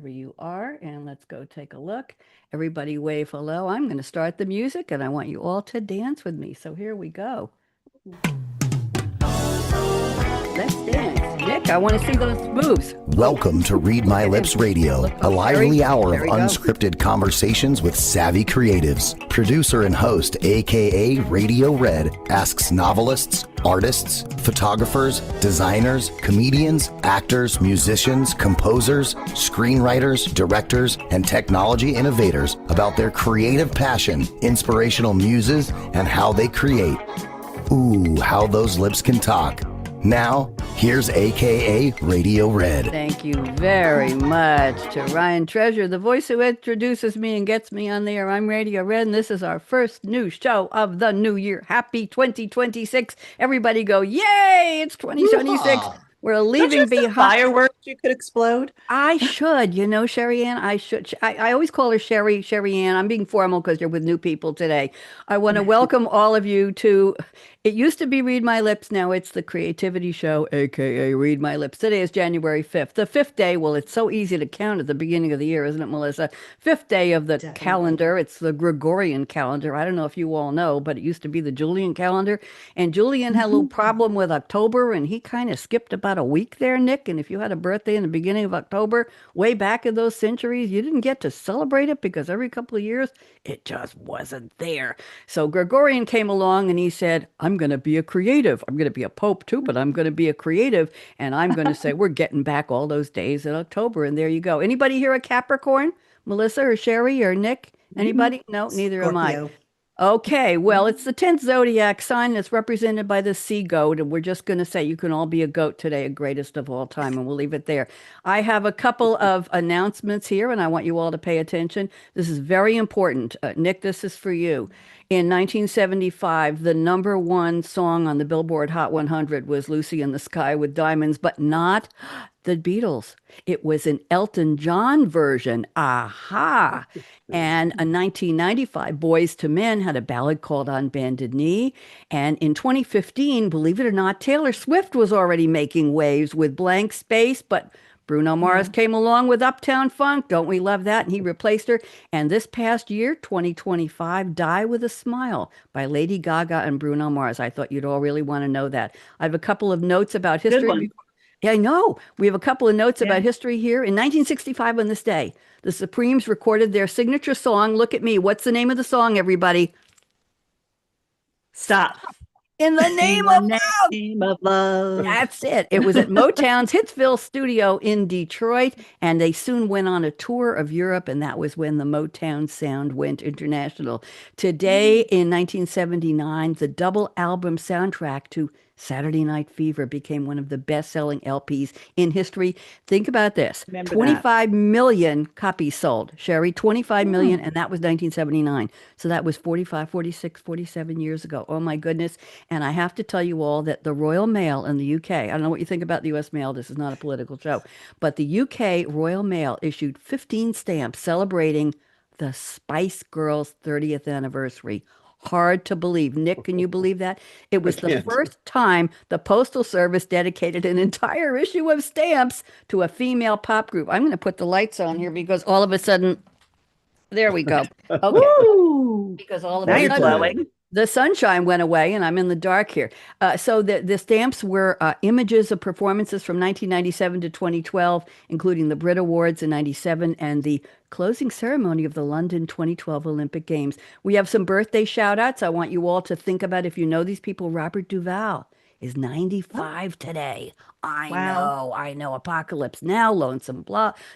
Wherever you are, and let's go take a look. Everybody wave hello. I'm going to start the music and I want you all to dance with me. So here we go. Let's dance. Nick, I want to see those moves. Welcome to Read My Lips Radio, Look, a lively hour of there we go. unscripted conversations with savvy creatives. Producer and host, aka Radio Red, asks novelists, artists, photographers, designers, comedians, actors, musicians, composers, screenwriters, directors, and technology innovators about their creative passion, inspirational muses, and how they create. Ooh, how those lips can talk. Now, here's aka Radio Red. Thank you very much to Ryan Treasure, the voice who introduces me and gets me on the air. I'm Radio Red, and this is our first new show of the new year. Happy 2026. Everybody go, yay, it's 2026. Yeehaw. We're Don't you leaving have some behind. fireworks you could explode? I should, Sherryanne, I should. I always call her Sherryanne. I'm being formal because you're with new people today. I want to welcome all of you to, it used to be Read My Lips. Now it's the Creativity Show, aka Read My Lips. Today is January 5th. The fifth day, well, it's so easy to count at the beginning of the year, isn't it, Melissa? Fifth day of the calendar. It's the Gregorian calendar. I don't know if you all know, but it used to be the Julian calendar. And Julian had a little problem with October, and he kind of skipped about a week there, Nick. And if you had a birthday in the beginning of October, way back in those centuries, you didn't get to celebrate it because every couple of years it just wasn't there. So Gregorian came along and he said, I'm going to be a creative. I'm going to be a pope too, but I'm going to be a creative. And I'm going to say, we're getting back all those days in October. And there you go. Anybody here a Capricorn? Melissa or Sherry or Nick? Anybody? No, neither am I. Scorpio. Okay, well, it's the 10th zodiac sign that's represented by the sea goat, and we're just going to say you can all be a goat today, a greatest of all time, and we'll leave it there. I have a couple of announcements here, and I want you all to pay attention. This is very important. Nick, this is for you. In 1975, the number one song on the Billboard Hot 100 was Lucy in the Sky with Diamonds, but not the Beatles. It was an Elton John version. Aha! And in 1995, Boys to Men had a ballad called On Bended Knee. And in 2015, believe it or not, Taylor Swift was already making waves with Blank Space, but Bruno Mars came along with Uptown Funk. Don't we love that? And he replaced her. And this past year, 2025, Die with a Smile by Lady Gaga and Bruno Mars. I thought you'd all really want to know that. I have a couple of notes about Good history. one. Yeah, I know. We have a couple of notes Yeah. about history here. In 1965, on this day, the Supremes recorded their signature song, Look at Me. What's the name of the song, everybody? Stop. In the In Name the of Love. name of love. That's it. It was at Motown's Hitsville studio in Detroit, and they soon went on a tour of Europe, and that was when the Motown sound went international. Today, in 1979, the double album soundtrack to Saturday Night Fever became one of the best-selling LPs in history. Think about this. Remember that. 25 million copies sold. Sherry, 25 million, and that was 1979. So that was 45, 46, 47 years ago. Oh my goodness. And I have to tell you all that the Royal Mail in the UK, I don't know what you think about the US Mail, this is not a political show, but the UK Royal Mail issued 15 stamps celebrating the Spice Girls' 30th anniversary. Hard to believe. Nick, can you believe that? It was the can't. first time the Postal Service dedicated an entire issue of stamps to a female pop group. I'm going to put the lights on here because all of a sudden, there we go. Okay. Woo! Because all of Now a you're sudden, glowing. the sunshine went away and I'm in the dark here. So the stamps were images of performances from 1997 to 2012, including the Brit Awards in 97 and the closing ceremony of the London 2012 Olympic Games. We have some birthday shout outs. I want you all to think about if you know these people. Robert Duvall is 95 today. Wow. I know. Apocalypse Now, Lonesome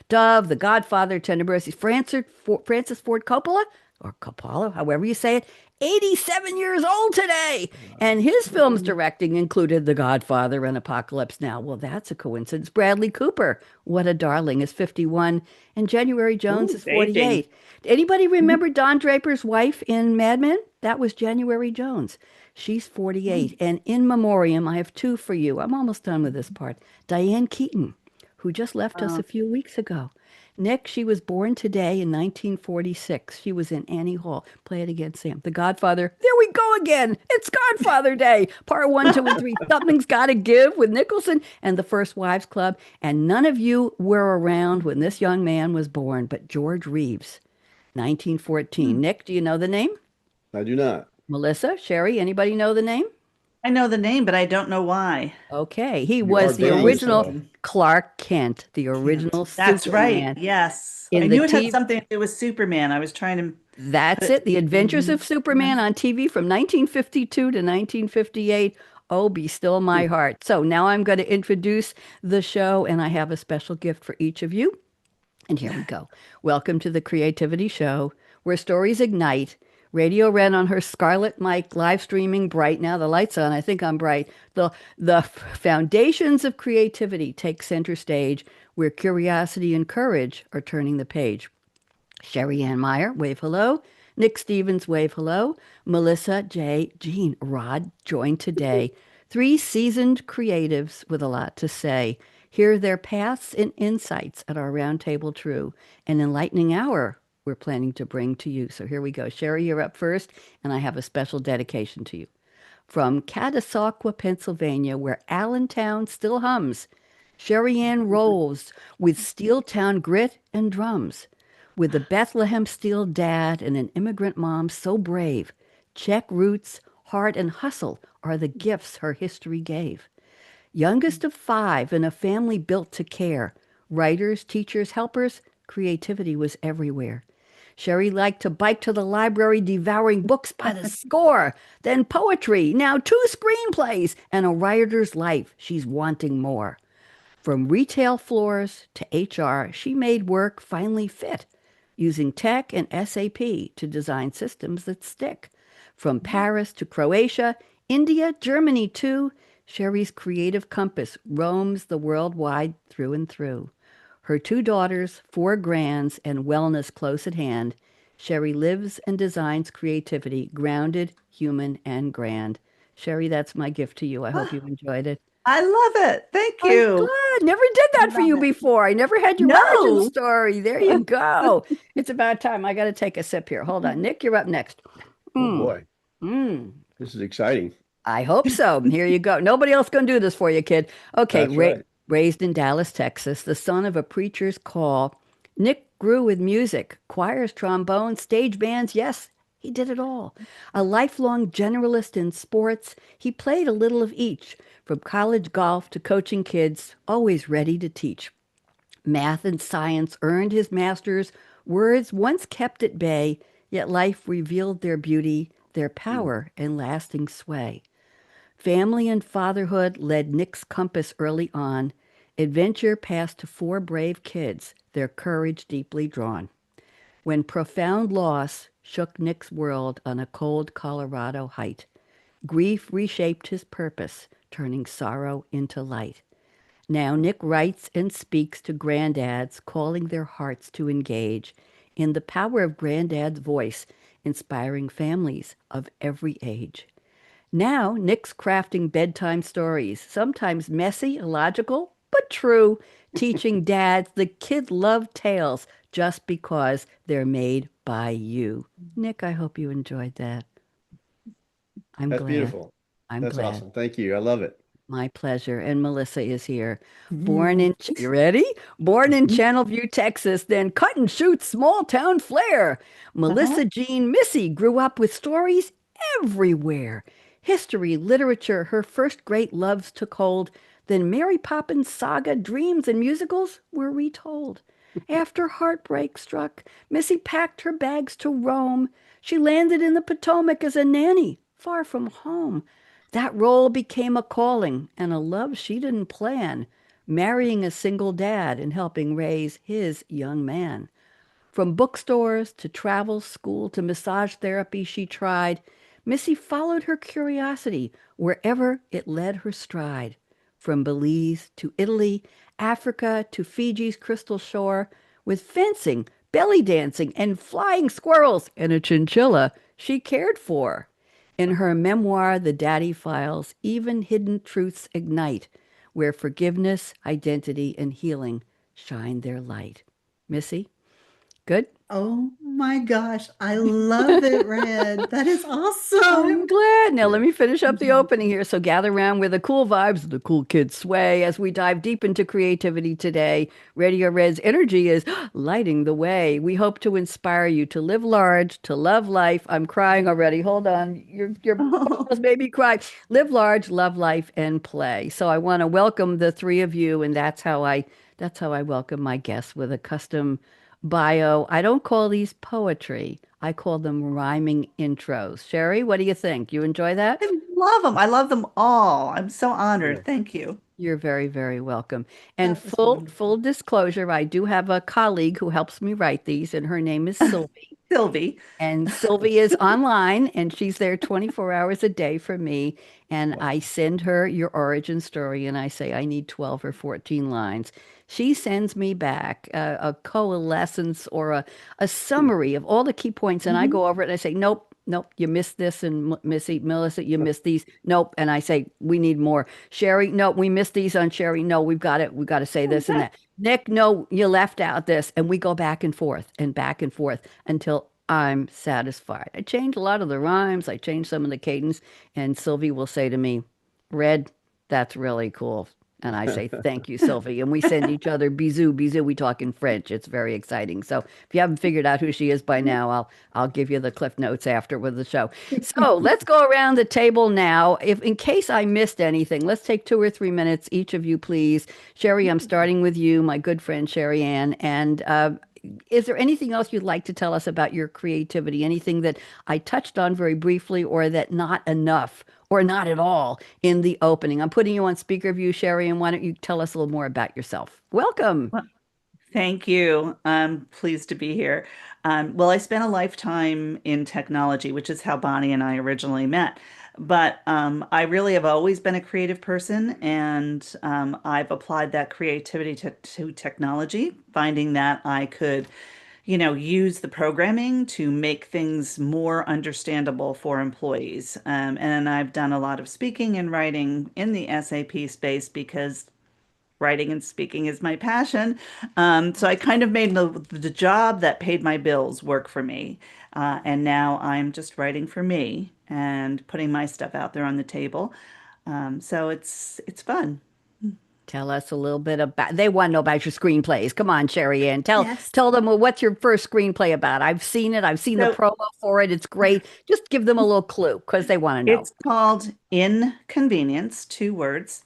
Dove, The Godfather, Tender Mercies, Francis Ford Coppola, or Coppola, however you say it, 87 years old today. And his films directing included The Godfather and Apocalypse Now. Well, that's a coincidence. Bradley Cooper, what a darling, is 51. And January Jones Ooh, is 48. Anybody remember Don Draper's wife in Mad Men? That was January Jones. She's 48. And in memoriam, I have two for you. I'm almost done with this part. Diane Keaton, who just left us a few weeks ago. Nick, she was born today in 1946. She was in Annie Hall. Play it again, Sam. The Godfather. There we go again. It's Godfather Day. Part one, two, and three. Something's Gotta Give with Nicholson and the First Wives Club. And none of you were around when this young man was born, but George Reeves, 1914. Nick, do you know the name? I do not. Melissa, Sherry, anybody know the name? I know the name, but I don't know why. Okay, he You was are the very original so. Clark Kent, the original That's right. Superman. Yes. In I the knew it had TV something to do with Superman. I was trying to That's put it. The Adventures Mhm. of Superman on TV from 1952 to 1958. Oh, be still my heart. So now I'm going to introduce the show, and I have a special gift for each of you. And here we go. Welcome to the Creativity Show, where stories ignite. Radio Red on her Scarlett Mic, live streaming bright. Now the light's on. I think I'm bright. The foundations of creativity take center stage, where curiosity and courage are turning the page. Sherryanne Meyer, wave hello. Nick Stevens, wave hello. Melissa, Jay, Jean, Rod joined today. Three seasoned creatives with a lot to say. Hear their paths and insights at our Roundtable True, an enlightening hour we're planning to bring to you. So here we go. Sherry, you're up first, and I have a special dedication to you. From Catasauqua, Pennsylvania, where Allentown still hums, Sherryanne rolls with Steeltown grit and drums. With a Bethlehem Steel dad and an immigrant mom so brave, Czech roots, heart, and hustle are the gifts her history gave. Youngest of five in a family built to care. Writers, teachers, helpers, creativity was everywhere. Sherry liked to bike to the library, devouring books by the score. Then poetry, now two screenplays, and a writer's life. She's wanting more. From retail floors to HR, she made work finally fit, using tech and SAP to design systems that stick. From Paris to Croatia, India, Germany too, Sherry's creative compass roams the world wide through and through. Her two daughters, four grands, and wellness close at hand, Sherry lives and designs creativity, grounded, human, and grand. Sherry, that's my gift to you. I hope you enjoyed it. I love it. Thank I'm you. glad. Never did that for Love you it. before. I never had your origin No. story. There you go. It's about time. I got to take a sip here. Hold on. Nick, you're up next. Oh Mm, boy, mm. this is exciting. I hope so. Here you go. Nobody else going to do this for you, kid. Okay. That's right. Raised in Dallas, Texas, the son of a preacher's call, Nick grew with music, choirs, trombones, stage bands. Yes, he did it all. A lifelong generalist in sports, he played a little of each, from college golf to coaching kids, always ready to teach. Math and science earned his master's, words once kept at bay, yet life revealed their beauty, their power, and lasting sway. Family and fatherhood led Nick's compass early on. Adventure passed to four brave kids, their courage deeply drawn. When profound loss shook Nick's world on a cold Colorado height, grief reshaped his purpose, turning sorrow into light. Now Nick writes and speaks to granddads, calling their hearts to engage in the power of granddad's voice, inspiring families of every age. Now Nick's crafting bedtime stories, sometimes messy, illogical, but true, teaching dads the kid love tales just because they're made by you. Nick, I hope you enjoyed that. I'm That's glad. beautiful. I'm That's glad. awesome. Thank you. I love it. My pleasure. And Melissa is here. Born in, you ready? Born in Channelview, Texas, then cut and shoot small town flair. Melissa Jean Missy grew up with stories everywhere. History, literature, her first great loves took hold. Then Mary Poppins saga, dreams, and musicals were retold. After heartbreak struck, Missy packed her bags to roam. She landed in the Potomac as a nanny, far from home. That role became a calling and a love she didn't plan, marrying a single dad and helping raise his young man. From bookstores to travel, school to massage therapy she tried, Missy followed her curiosity wherever it led her stride. From Belize to Italy, Africa to Fiji's crystal shore, with fencing, belly dancing, and flying squirrels and a chinchilla she cared for. In her memoir, The Daddy Files, even hidden truths ignite, where forgiveness, identity, and healing shine their light. Missy, good? Oh my gosh, I love it, Red. That is I'm awesome. glad. Now, let Yeah. me finish up the opening here. So, gather around where the cool vibes, the cool kids sway as we dive deep into creativity today. Radio Red's energy is lighting the way. We hope to inspire you to live large, to love life. I'm crying already. Hold on. Your almost made me cry. Live large, love life, and play. So, I want to welcome the three of you, and that's how I welcome my guests with a custom bio. I don't call these poetry. I call them rhyming intros. Sherry, what do you think? You enjoy that? I love them. I love them all. I'm so Yeah. honored. Thank you. You're very, very welcome. And That was full wonderful. disclosure, I do have a colleague who helps me write these, and her name is Sylvie. Sylvie. And Sylvie is online and she's there 24 hours a day for me. And Wow. I send her your origin story and I say, I need 12 or 14 lines. She sends me back a coalescence or a summary of all the key points. And I Mhm. go over it and I say, nope, nope, you missed this. And Missy, Melissa, you missed these. Nope. And I say, we need more. Sherry, no, we missed these on Sherry. No, we've got it. We've got to say this and that. Nick, no, you left out this. And we go back and forth until I'm satisfied. I change a lot of the rhymes, I change some of the cadence, and Sylvie will say to me, Red, that's really cool. And I say, thank you, Sylvie. And we send each other bisous, bisous. We talk in French. It's very exciting. So if you haven't figured out who she is by now, I'll give you the cliff notes after with the show. So let's go around the table now. If in case I missed anything, let's take 2 or 3 minutes, each of you, please. Sherry, I'm starting with you, my good friend Sherryanne. And is there anything else you'd like to tell us about your creativity? Anything that I touched on very briefly or that not enough or not at all in the opening? I'm putting you on speaker view, Sherry, and why don't you tell us a little more about yourself? Welcome. Well, thank you. I'm pleased to be here. Well, I spent a lifetime in technology, which is how Bonnie and I originally met. But I really have always been a creative person, and I've applied that creativity to technology, finding that I could, use the programming to make things more understandable for employees. And I've done a lot of speaking and writing in the SAP space because writing and speaking is my passion. So I kind of made the job that paid my bills work for me. And now I'm just writing for me and putting my stuff out there on the table. So it's fun. Tell us a little bit about, they want to know about your screenplays. Come on, Sherry Ann. Tell Yes. tell them, well, what's your first screenplay about? I've seen it. I've seen the So promo for it. It's great. Just give them a little clue because they want to know. it's called Inconvenience, two words.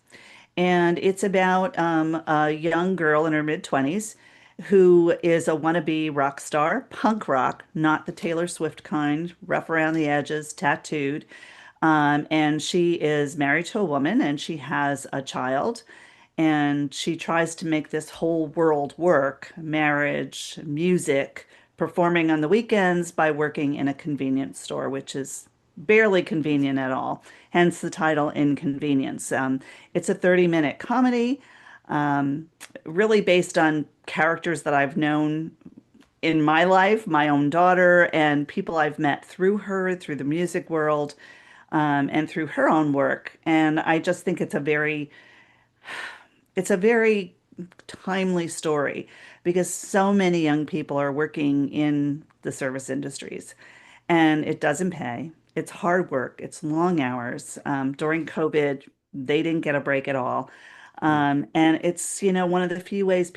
And it's about a young girl in her mid-20s who is a wannabe rock star, punk rock, not the Taylor Swift kind, rough around the edges, tattooed. And she is married to a woman and she has a child. And she tries to make this whole world work, marriage, music, performing on the weekends by working in a convenience store, which is barely convenient at all. Hence the title Inconvenience. It's a 30-minute comedy, um, really based on characters that I've known in my life, my own daughter, and people I've met through her, through the music world, and through her own work. And I just think it's a very timely story because so many young people are working in the service industries and it doesn't pay. It's hard work. It's long hours. During COVID, they didn't get a break at all. Yeah. And it's, one of the few ways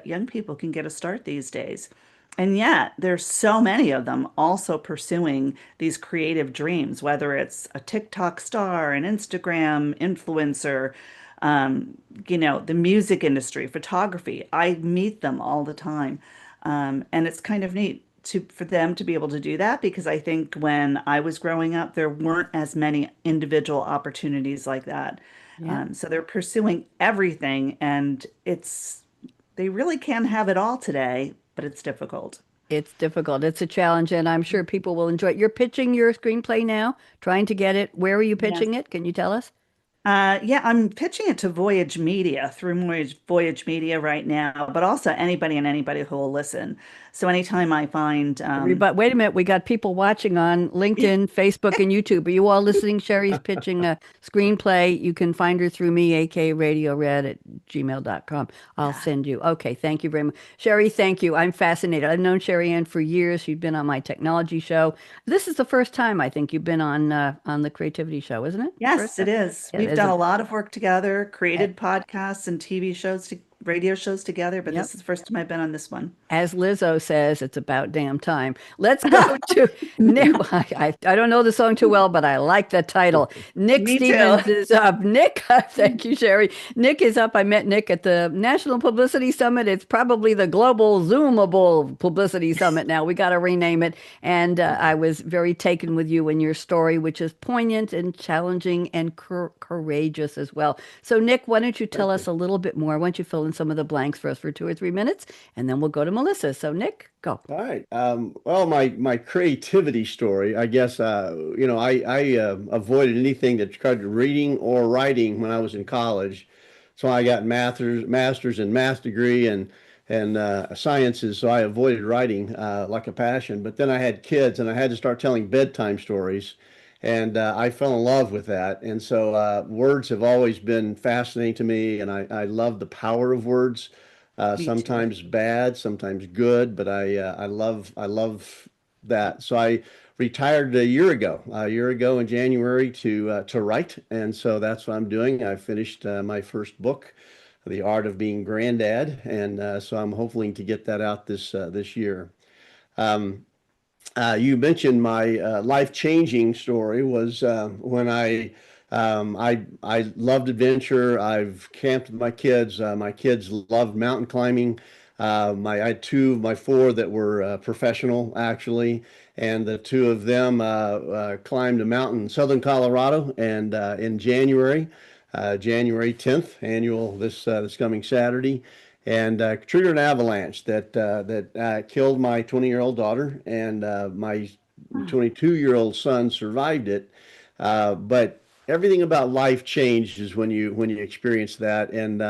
young people can get a start these days. And yet, there's so many of them also pursuing these creative dreams, whether it's a TikTok star, an Instagram influencer, um, the music industry, photography. I meet them all the time. And it's kind of neat for them to be able to do that because I think when I was growing up, there weren't as many individual opportunities like that. Yeah. So they're pursuing everything, and they really can have it all today, but it's difficult. It's difficult. It's a challenge, and I'm sure people will enjoy it. You're pitching your screenplay now, trying to get it. Where are you Yes. pitching it? Can you tell us? Yeah, I'm pitching it to Voyage Media through Voyage Media right now, but also anybody and anybody who will listen. So anytime I find, Everybody, wait a minute. We got people watching on LinkedIn, Facebook, and YouTube. Are you all listening? Sherry's pitching a screenplay. You can find her through me, akaRadioRed at gmail.com. I'll send you. Okay, thank you very much. Sherry, thank you. I'm fascinated. I've known Sherryanne for years. She's been on my technology show. This is the first time I think you've been on the creativity show, isn't it? First yes, it time? is. Yeah, We've there's done a a, lot of work together, a- created podcasts and TV shows, radio shows together, but yep. this is the first time I've been on this one. As Lizzo says, it's about damn time. Let's go to Nick. I don't know the song too well, but I like the title. Nick Me too. Stevens is up. Nick, thank you, Sherry. Nick is up. I met Nick at the National Publicity Summit. It's probably the Global Zoomable Publicity Summit now. We got to rename it. And I was very taken with you and your story, which is poignant and challenging and courageous as well. So, Nick, why don't you tell Thank us you. a little bit more? Why don't you fill in some of the blanks for us for 2 or 3 minutes? And then we'll go to Melissa. So, Nick, go. All right. Well, my creativity story, I guess, I avoided anything that tried to reading or writing when I was in college. So I got masters in math degree and sciences. So I avoided writing like a passion. But then I had kids, and I had to start telling bedtime stories, and I fell in love with that. And so words have always been fascinating to me, and I love the power of words. Me too. Sometimes bad, sometimes good, but I love that. So I retired a year ago in January to write, and so that's what I'm doing. I finished my first book, The Art of Being Granddad, and so I'm hoping to get that out this year. Um, you mentioned my life-changing story was when I loved adventure. I've camped with my kids. My kids loved mountain climbing. I had two of my four that were professional actually, and the two of them climbed a mountain in southern Colorado. And in January 10th, annual this coming Saturday, and triggered an avalanche that killed my 20-year-old daughter, and my 22-year-old son survived it. But everything about life changes when you experience that. And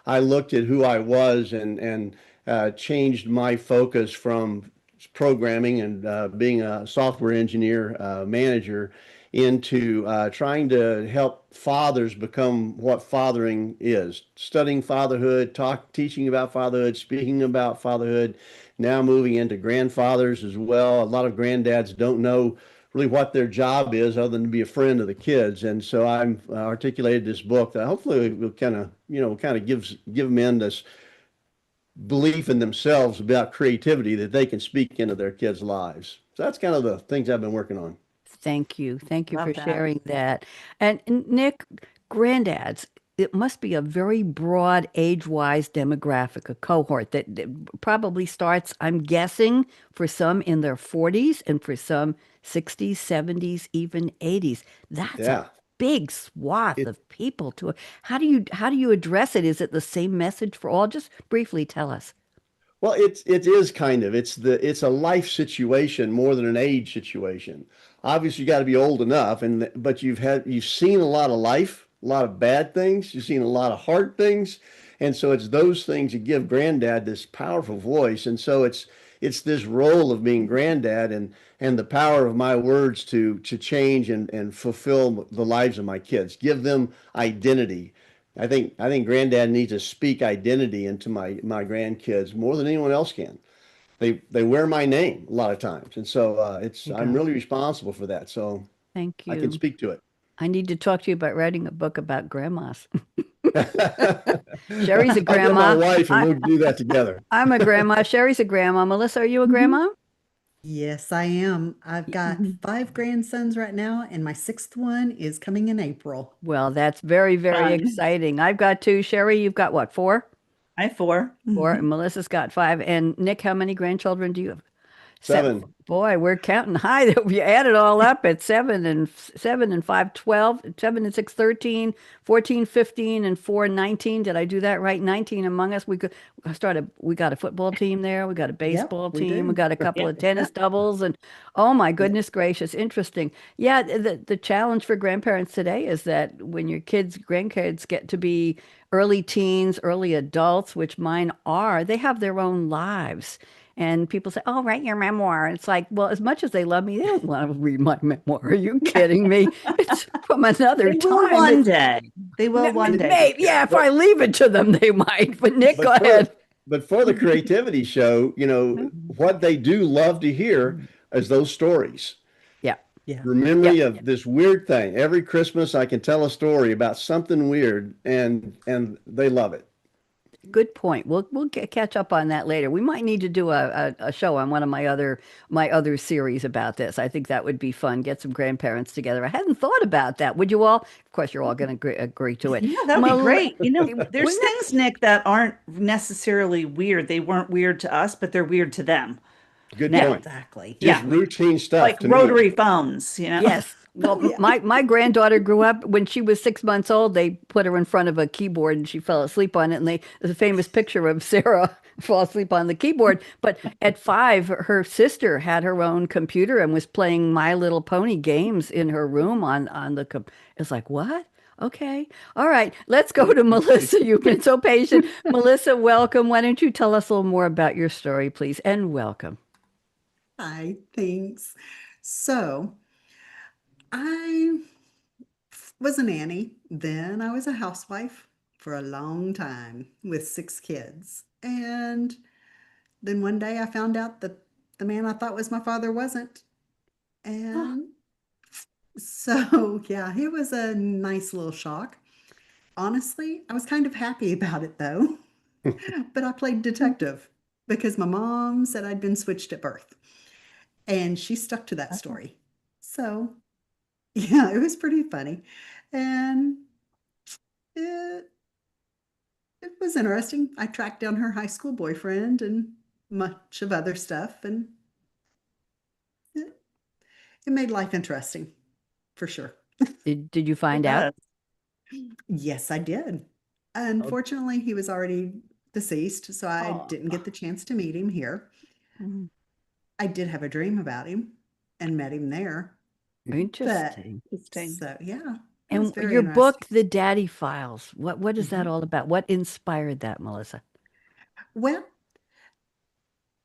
I looked at who I was and changed my focus from programming and being a software engineer manager into trying to help fathers become what fathering is, studying fatherhood, teaching about fatherhood, speaking about fatherhood, now moving into grandfathers as well. A lot of granddads don't know really what their job is other than to be a friend of the kids. And so I'm articulated this book that hopefully will kind of give men this belief in themselves about creativity that they can speak into their kids' lives. So that's kind of the things I've been working on. Thank you. Thank you for Love that. sharing that. And Nick, granddads, it must be a very broad age-wise demographic, a cohort that probably starts, I'm guessing, for some in their 40s and for some 60s, 70s, even 80s. That's a Yeah. big swath It of people to how do you address it? Is it the same message for all? Just briefly tell us. Well, it is kind of. It's a life situation more than an age situation. Obviously, you got to be old enough, but you've seen a lot of life, a lot of bad things. You've seen a lot of hard things, and so it's those things that give Granddad this powerful voice. And so it's this role of being Granddad and the power of my words to change and fulfill the lives of my kids, give them identity. I think Granddad needs to speak identity into my grandkids more than anyone else can. They wear my name a lot of times, and so it's You I'm go. really responsible for that. So Thank I can you. speak to it. I need to talk to you about writing a book about grandmas. Sherry's a I'll get my grandma. wife and I, we'll do that together. I'm a grandma. Sherry's a grandma. Melissa, are you a Mhm. grandma? Yes, I am. I've got Mhm. five grandsons right now, and my sixth one is coming in April. Well, that's very, very Fun. exciting. I've got two. Sherry, you've got what, four? I have four. Four. And Melissa's got five. And Nick, how many grandchildren do you have? Seven. Boy, we're counting high. If you add it all up, it's 7 and 5, 12, 7 and 6, 13, 14, 15, and 4, 19. Did I do that right? 19 among us. We got a football team there. We got a Yep, baseball we team. We do. got a couple Yeah. of tennis doubles. And oh my Yep. goodness gracious, interesting. Yeah, the challenge for grandparents today is that when your grandkids get to be early teens, early adults, which mine are, they have their own lives. And people say, "Oh, write your memoir." And it's like, well, as much as they love me, they don't want to read my memoir. Are you kidding me? It's from another They will time. one day. They will one day. Maybe, yeah, if I leave it to them, they might. But Nick, go But for ahead. but for the creativity show, what they do love to hear is those stories. Yeah, Yeah. The yeah. memory of this weird thing. Every Christmas I can tell a story about something weird and they love it. Good point. We'll catch up on that later. We might need to do a show on one of my other series about this. I think that would be fun. Get some grandparents together. I hadn't thought about that. Would you all? Of course, you're all going to agree to it. Yeah, that would be great. There's Wouldn't it? things, Nick, that aren't necessarily weird. They weren't weird to us, but they're weird to them Good now. point. Exactly. Just Yeah. routine stuff Like to me. rotary phones, Yes. Well, Yeah. my granddaughter grew up when she was 6 months old. They put her in front of a keyboard and she fell asleep on it. And there's a famous picture of Sarah fall asleep on the keyboard. But at 5, her sister had her own computer and was playing My Little Pony games in her room on the. It's like, what? Okay. All right. Let's go to Melissa. You've been so patient. Melissa, welcome. Why don't you tell us a little more about your story, please? And welcome. Hi, thanks. So I was a nanny. Then I was a housewife for a long time with 6 kids. And then one day I found out that the man I thought was my father wasn't. And so, yeah, it was a nice little shock. Honestly, I was kind of happy about it though. But I played detective because my mom said I'd been switched at birth. And she stuck to that story. So, yeah, it was pretty funny. And it, it was interesting. I tracked down her high school boyfriend and much of other stuff. And it, it made life interesting for sure. Did you It find out? does. Yes, I did. Oh, Unfortunately, he was already deceased, so I oh, didn't get the chance to meet him here. mm, I did have a dream about him and met him there. But interesting. Interesting. so, yeah, it was And very your interesting. book, The Daddy Files, what is that Mhm. all about? What inspired that, Melissa? Well,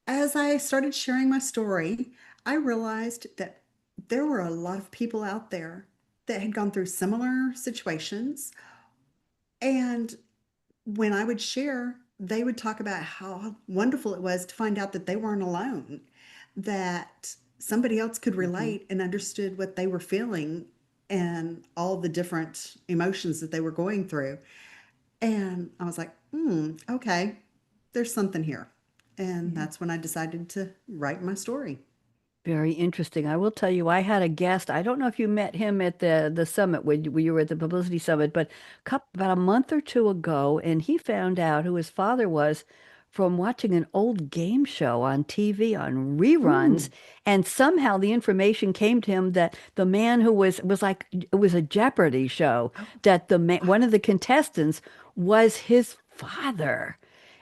as I started sharing my story, I realized that there were a lot of people out there that had gone through similar situations. And when I would share, they would talk about how wonderful it was to find out that they weren't alone, that somebody else could Mhm. relate and understood what they were feeling and all the different emotions that they were going through. And I was like, okay, there's something here. And Yeah. that's when I decided to write my story. Very interesting. I will tell you, I had a guest. I don't know if you met him at the summit when you were at the publicity summit, but about a month or two ago, and he found out who his father was from watching an old game show on TV on reruns, Mm. and somehow the information came to him that the man who was like it was a Jeopardy show, Oh, that one of the contestants was his father.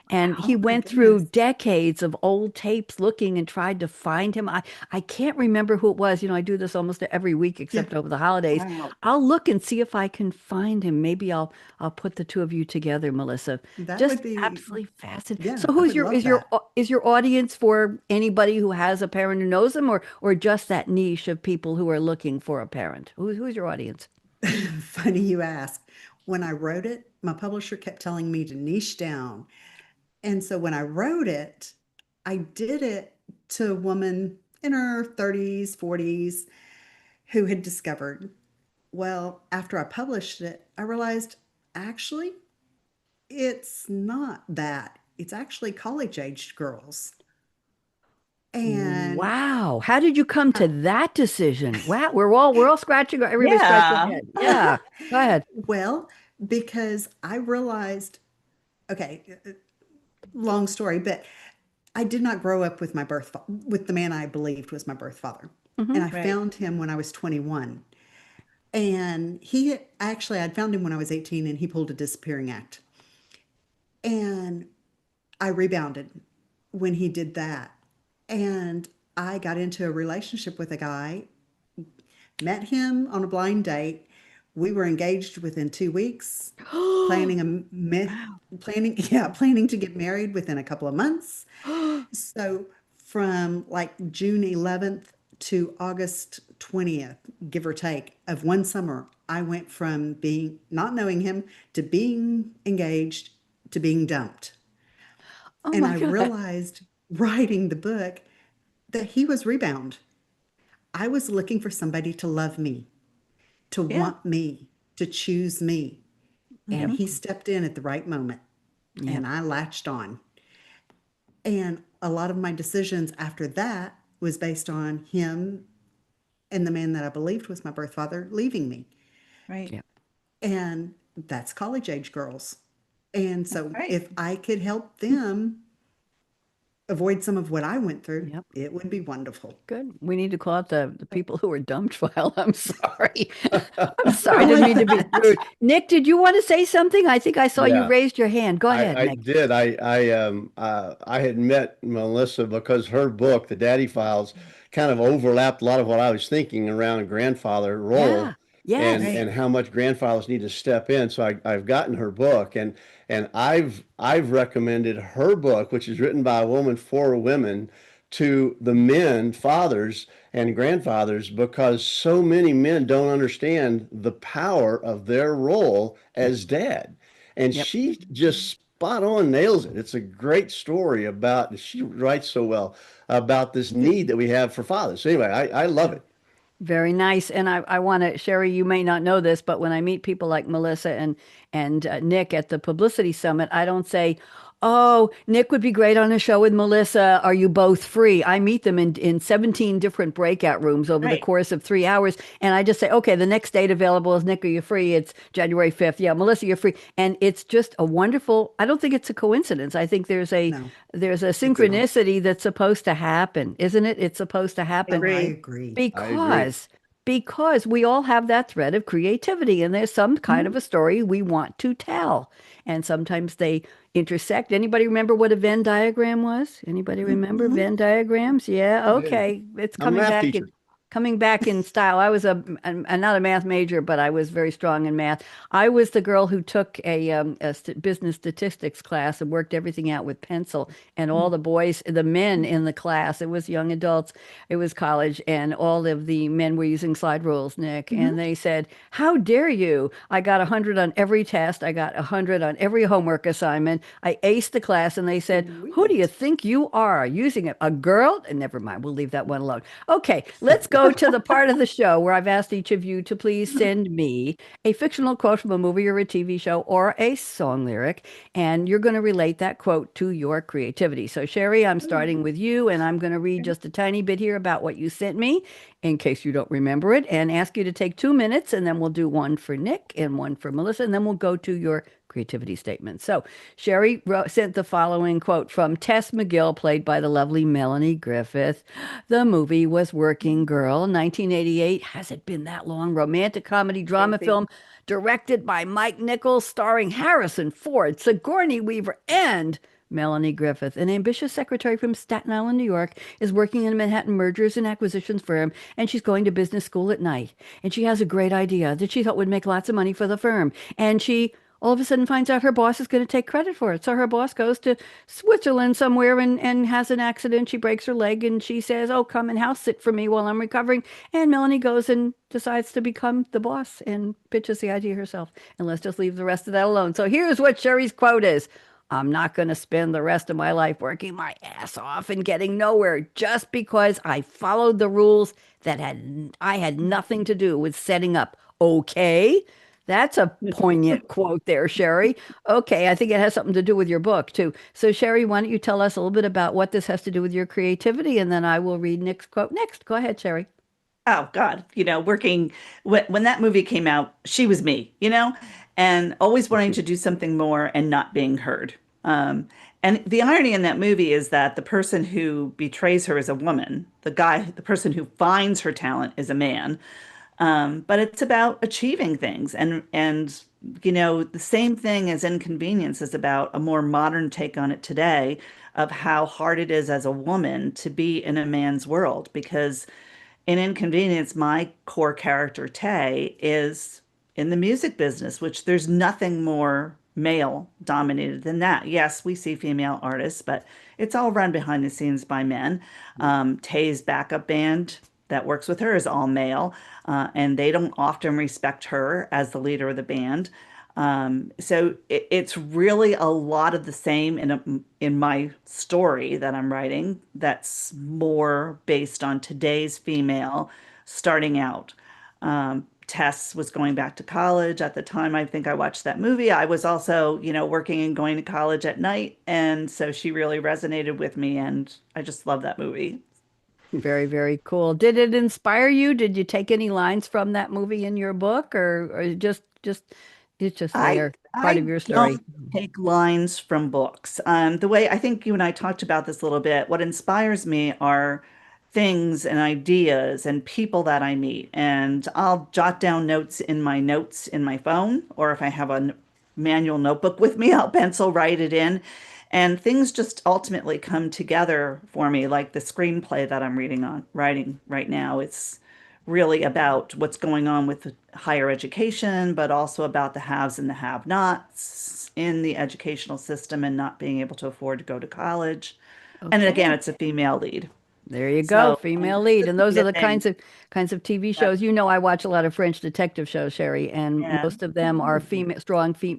And he oh my went through goodness. decades of old tapes looking and tried to find him. I can't remember who it was. I do this almost every week Yeah. except over the holidays. Wow. I'll look and see if I can find him. Maybe I'll put the two of you together, Melissa. That would Just be, absolutely fascinating. yeah, So I who's would your love that. is your audience for anybody who has a parent who knows them, or just that niche of people who are looking for a parent? Who's your audience? Funny you ask. When I wrote it, my publisher kept telling me to niche down. And so when I wrote it, I did it to a woman in her 30s, 40s who had discovered, well, after I published it, I realized actually it's not that. It's actually college aged girls. And Wow. How did you come uh, to that decision? Wow, we're all scratching everybody scratch their Yeah. head. Yeah. Go ahead. well, because I realized, okay, long story, but I did not grow up with my with the man I believed was my birth father. Hmm. And I Right. found him when I was 21. And he actually, I'd found him when I was 18 and he pulled a disappearing act. And I rebounded when he did that. And I got into a relationship with a guy, met him on a blind date. We were engaged within 2 weeks, planning Wow. planning to get married within a couple of months. So from like June 11th to August 20th, give or take, of one summer, I went from being not knowing him to being engaged to being dumped. Oh And my I God. realized writing the book that he was rebound. I was looking for somebody to love me, to Yeah. want me, to choose me. And Yep. Hmm. he stepped in at the right moment Yep. and I latched on. And a lot of my decisions after that was based on him and the man that I believed was my birth father leaving me. Right. Yep. And that's college age girls. And That's so right. if I could help them avoid some of what I went through, Yep. it would be wonderful. Good. We need to call out the people who were dumped file. I'm sorry. I'm sorry. I I didn't like mean to be that. rude. Nick, did you want to say something? I think I saw you Yeah, raised your hand. Go ahead, I Nick. did. I had met Melissa because her book, The Daddy Files, kind of overlapped a lot of what I was thinking around a grandfather Yeah. role Yes. Right. and how much grandfathers need to step in. So I've gotten her book and I've recommended her book, which is written by a woman for women, to the men, fathers and grandfathers, because so many men don't understand the power of their role Yep. as dad. And Yep. she just spot on nails it. It's a great story about, she writes so well about this need that we have for fathers. So anyway, I love Yeah. it. Very nice. And I want to, Sherry, you may not know this, but when I meet people like Melissa and Nick at the Publicity Summit, I don't say, "Oh, Nick would be great on a show with Melissa. Are you both free?" I meet them in 17 different breakout rooms over the Right. course of 3 hours. And I just say, "Okay, the next date available is Nick, are you free? It's January 5th. Yeah, Melissa, you're free." And it's just a wonderful, I don't think it's a coincidence. I think No, there's a it's not. synchronicity that's supposed to happen, isn't it? It's supposed to happen Oh, I Agree. agree. I agree. because we all have that thread of creativity and there's some kind of Hmm. a story we want to tell, and sometimes they intersect. Anybody remember what a Venn diagram was? Anybody remember Mhm. Venn diagrams? Yeah, Yeah. okay, it's I'm a math teacher. coming back in style. I was not a math major, but I was very strong in math. I was the girl who took a business statistics class and worked everything out with pencil. And all the boys, the men in the class, it was young adults, it was college, and all of the men were using slide rules, Nick. And Hmm. they said, "How dare you? I got 100 on every test. I got 100 on every homework assignment. I aced the class." And they said, "Who do you Sweet. think you are using it? A girl?" And never mind, we'll leave that one alone. Okay, let's go to the part of the show where I've asked each of you to please send me a fictional quote from a movie or a TV show or a song lyric, and you're going to relate that quote to your creativity. So, Sherry, I'm starting with you, and I'm going to read just a tiny bit here about what you sent me in case you don't remember it, and ask you to take 2 minutes, and then we'll do one for Nick and one for Melissa, and then we'll go to your creativity statement. So, Sherry sent the following quote from Tess McGill, played by the lovely Melanie Griffith. The movie was Working Girl, 1988. Has it been that long? Romantic comedy drama Crazy. film directed by Mike Nichols, starring Harrison Ford, Sigourney Weaver, and Melanie Griffith. An ambitious secretary from Staten Island, New York, is working in a Manhattan mergers and acquisitions firm, and she's going to business school at night. And she has a great idea that she thought would make lots of money for the firm. And she all of a sudden finds out her boss is going to take credit for it. So her boss goes to Switzerland somewhere and has an accident. She breaks her leg and she says, "Oh, come and house sit for me while I'm recovering." And Melanie goes and decides to become the boss and pitches the idea herself. And let's just leave the rest of that alone. So here's what Sherry's quote is: "I'm not going to spend the rest of my life working my ass off and getting nowhere just because I followed the rules that I had nothing to do with setting up." Okay. That's a poignant quote there, Sherry. Okay, I think it has something to do with your book too. So, Sherry, why don't you tell us a little bit about what this has to do with your creativity, and then I will read Nick's quote next. Go ahead, Sherry. Oh God, working when that movie came out, she was me, and always wanting to do something more and not being heard. Um, And the irony in that movie is that the person who betrays her is a woman. The person who finds her talent is a man. But it's about achieving things, and the same thing as Inconvenience is about a more modern take on it today of how hard it is as a woman to be in a man's world. Because in Inconvenience, my core character, Tay, is in the music business, which there's nothing more male dominated than that. Yes, we see female artists, but it's all run behind the scenes by men. Tay's backup band that works with her is all male, and they don't often respect her as the leader of the band. It's really a lot of the same in my story that I'm writing. That's more based on today's female starting out. Tess was going back to college at the time. I think I watched that movie. I was also, working and going to college at night, and so she really resonated with me, and I just love that movie. Very, very cool. Did it inspire you? Did you take any lines from that movie in your book, or just it's just I there, part of I your story? don't take lines from books. The way I think you and I talked about this a little bit, what inspires me are things and ideas and people that I meet. And I'll jot down notes in my phone, or if I have a manual notebook with me, I'll pencil write it in. And things just ultimately come together for me, like the screenplay that I'm writing right now. It's really about what's going on with higher education, but also about the haves and the have-nots in the educational system and not being able to afford to go to college. And again, Okay. it's a female lead. There you go, So female lead. the And those kind are of the thing kinds of TV that, shows. I watch a lot of French detective shows, Sherry, and yeah. most of them are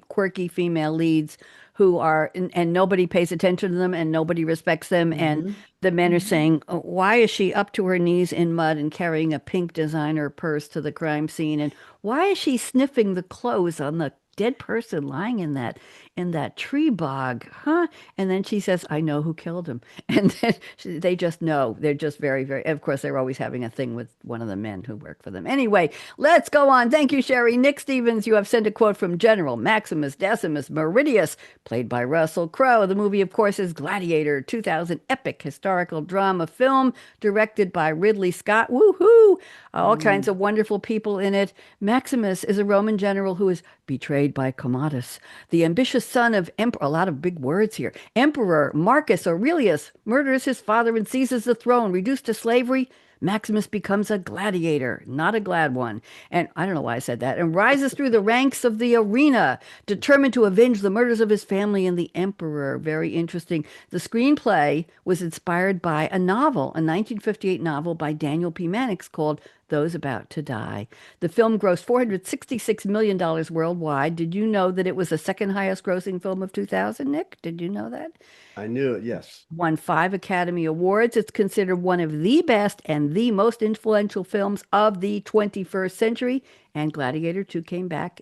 quirky female leads who are, and nobody pays attention to them and nobody respects them. And Mhm. the men are saying, "Oh, why is she up to her knees in mud and carrying a pink designer purse to the crime scene? And why is she sniffing the clothes on the dead person lying in that tree bog, huh?" And then she says, "I know who killed him." And then they just know. They're just very, very, of course, they're always having a thing with one of the men who work for them. Anyway, let's go on. Thank you, Sherry. Nick Stevens, you have sent a quote from General Maximus Decimus Meridius, played by Russell Crowe. The movie, of course, is Gladiator, 2000 epic historical drama film directed by Ridley Scott. Woohoo! All kinds of wonderful people in it. Maximus is a Roman general who is betrayed by Commodus, the ambitious son of Emperor. A lot of big words here. Emperor Marcus Aurelius murders his father and seizes the throne. Reduced to slavery, Maximus becomes a gladiator, not a glad one. And I don't know why I said that. And rises through the ranks of the arena, determined to avenge the murders of his family and the emperor. Very interesting. The screenplay was inspired by a novel, a 1958 novel by Daniel P. Mannix called Those About to Die. The film grossed $466 million worldwide. Did you know that it was the second highest grossing film of 2000, Nick? Did you know that? I knew it. Yes. Won 5 Academy Awards. It's considered one of the best and the most influential films of the 21st century. And Gladiator 2 come back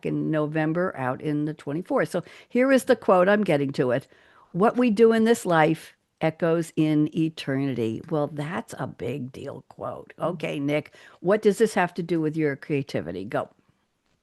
in November, out in the 24th. So here is the quote. I'm getting to it. What we do in this life echoes in eternity. Well, that's a big deal quote. Okay, Nick, what does this have to do with your creativity? Go.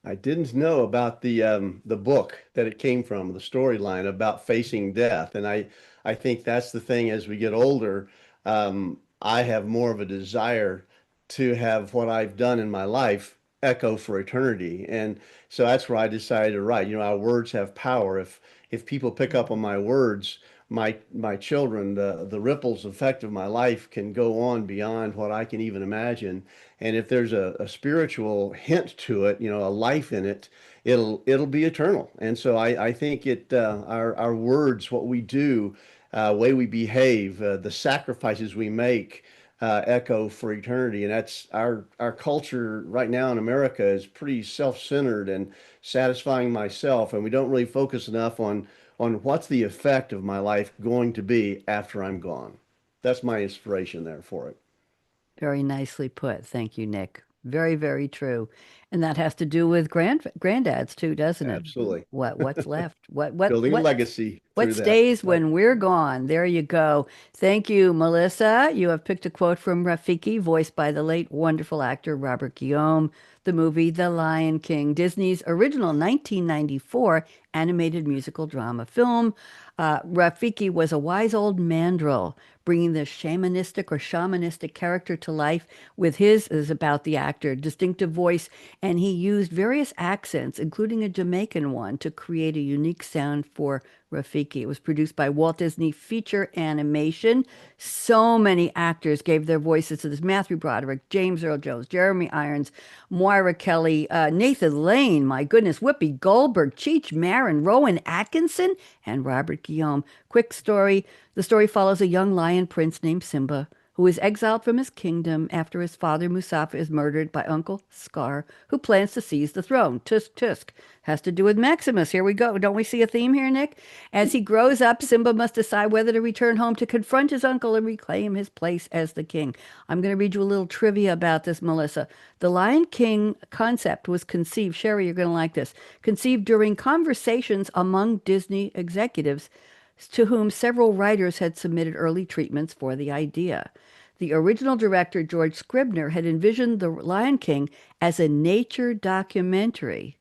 I didn't know about the book that it came from, the storyline about facing death, and I think that's the thing. As we get older, I have more of a desire to have what I've done in my life echo for eternity, and so that's where I decided to write. Our words have power. If people pick up on my words, my children, the ripples effect of my life can go on beyond what I can even imagine. And if there's a spiritual hint to it, a life in it, it'll be eternal. And so I think our words, what we do, way we behave, the sacrifices we make, echo for eternity. And that's our culture right now in America is pretty self-centered and satisfying myself, and we don't really focus enough on what's the effect of my life going to be after I'm gone. That's my inspiration there for it. Very nicely put. Thank you, Nick. Very, very true. And that has to do with granddads too, doesn't it? Absolutely. What's left? What Building a what legacy. What through that. stays when we're gone? There you go. Thank you, Melissa. You have picked a quote from Rafiki, voiced by the late wonderful actor Robert Guillaume. The movie The Lion King, Disney's original 1994 animated musical drama film. Rafiki was a wise old mandrill, bringing the shamanistic character to life with his, is about the actor, distinctive voice, and he used various accents, including a Jamaican one, to create a unique sound for Rafiki. It was produced by Walt Disney Feature Animation. So many actors gave their voices to this. Matthew Broderick, James Earl Jones, Jeremy Irons, Moira Kelly, Nathan Lane, my goodness, Whoopi Goldberg, Cheech Marin, Rowan Atkinson, and Robert Guillaume. Quick story. The story follows a young lion prince named Simba who is exiled from his kingdom after his father Mustafa is murdered by Uncle Scar, who plans to seize the throne. Tusk tusk. Has to do with Maximus. Here we go. Don't we see a theme here, Nick? As he grows up, Simba must decide whether to return home to confront his uncle and reclaim his place as the king. I'm going to read you a little trivia about this, Melissa. The Lion King concept was conceived, Sherry, you're going to like this, conceived during conversations among Disney executives to whom several writers had submitted early treatments for the idea. The original director, George Scribner, had envisioned The Lion King as a nature documentary,